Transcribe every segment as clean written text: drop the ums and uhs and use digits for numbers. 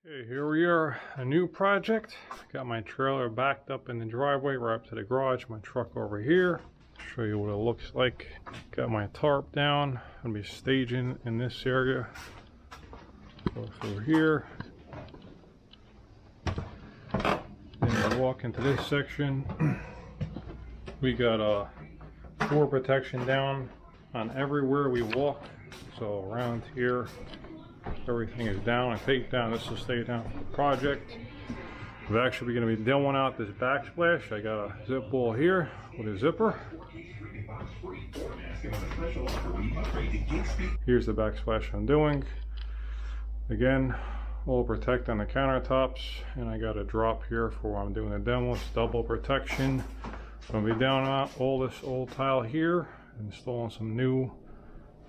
Okay, here we are, a new project. Got my trailer backed up in the driveway right up to the garage, my truck over here. Show you what it looks like. Got my tarp down. I'm gonna be staging in this area. Go through here. Then we walk into this section. We got floor protection down on everywhere we walk. So around here, everything is down and taped down. This will stay down for the project. We're actually going to be demoing out this backsplash. I got a zip wall here with a zipper. Here's the backsplash I'm doing. Again, all protect on the countertops, and I got a drop here for when I'm doing the demo. It's double protection. I'm going to be down out all this old tile here, installing some new,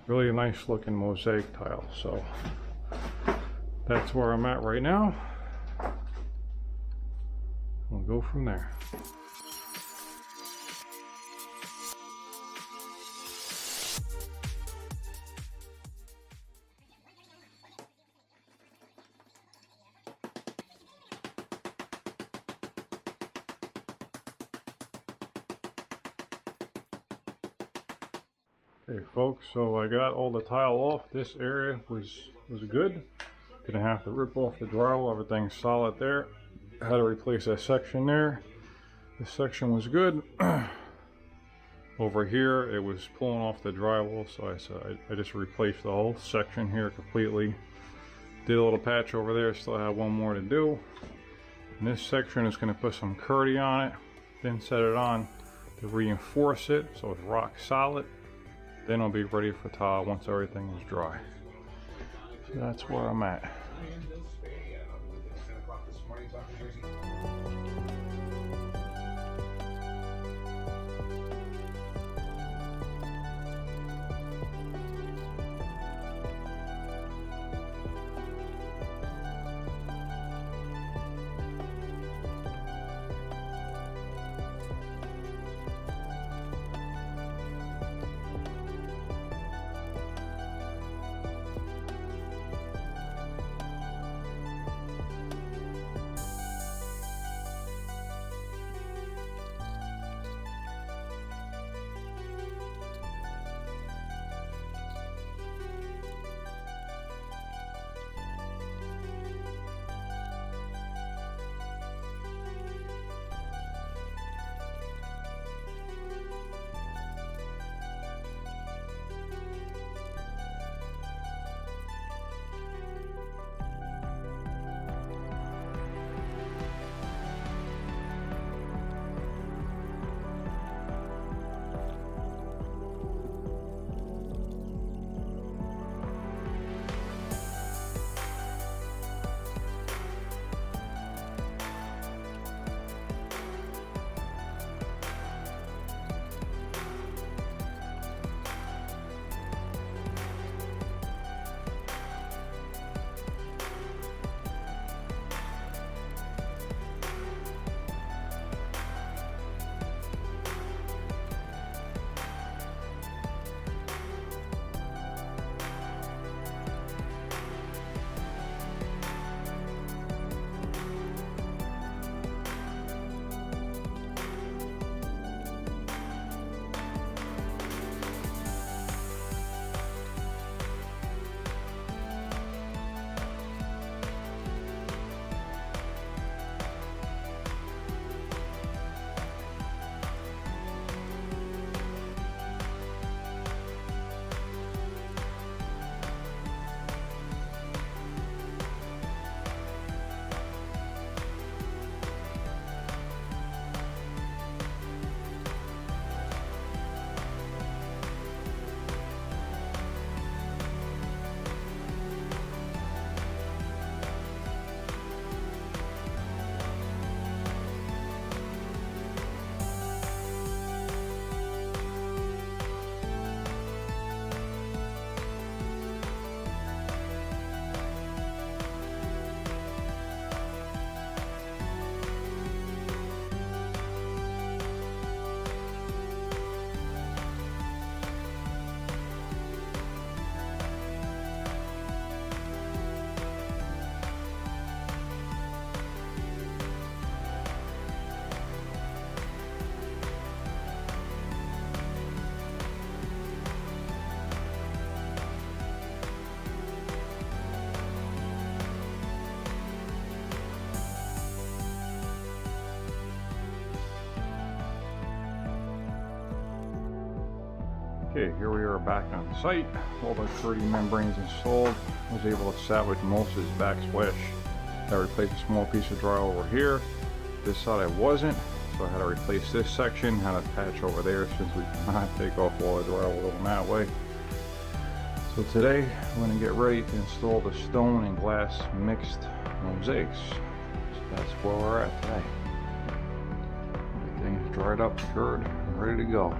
really nice looking mosaic tile. So that's where I'm at right now. We'll go from there. Okay folks, so I got all the tile off. This area was good. Didn't have to rip off the drywall, everything's solid there. I had to replace that section there. This section was good. Over here it was pulling off the drywall, so I just replaced the whole section here completely. Did a little patch over there, still have one more to do. And this section is going to put some curdy on it, then set it on to reinforce it so it's rock solid. Then I'll be ready for tile once everything is dry. So that's where I'm at. Okay, here we are back on site. All the 30 membranes installed. I was able to salvage most of this backsplash. I replaced a small piece of drywall over here. This side I wasn't, so I had to replace this section, had a patch over there since we cannot take off all the drywall in that way. So today I'm going to get ready to install the stone and glass mixed mosaics. So that's where we're at today. Everything is dried up, cured, and ready to go.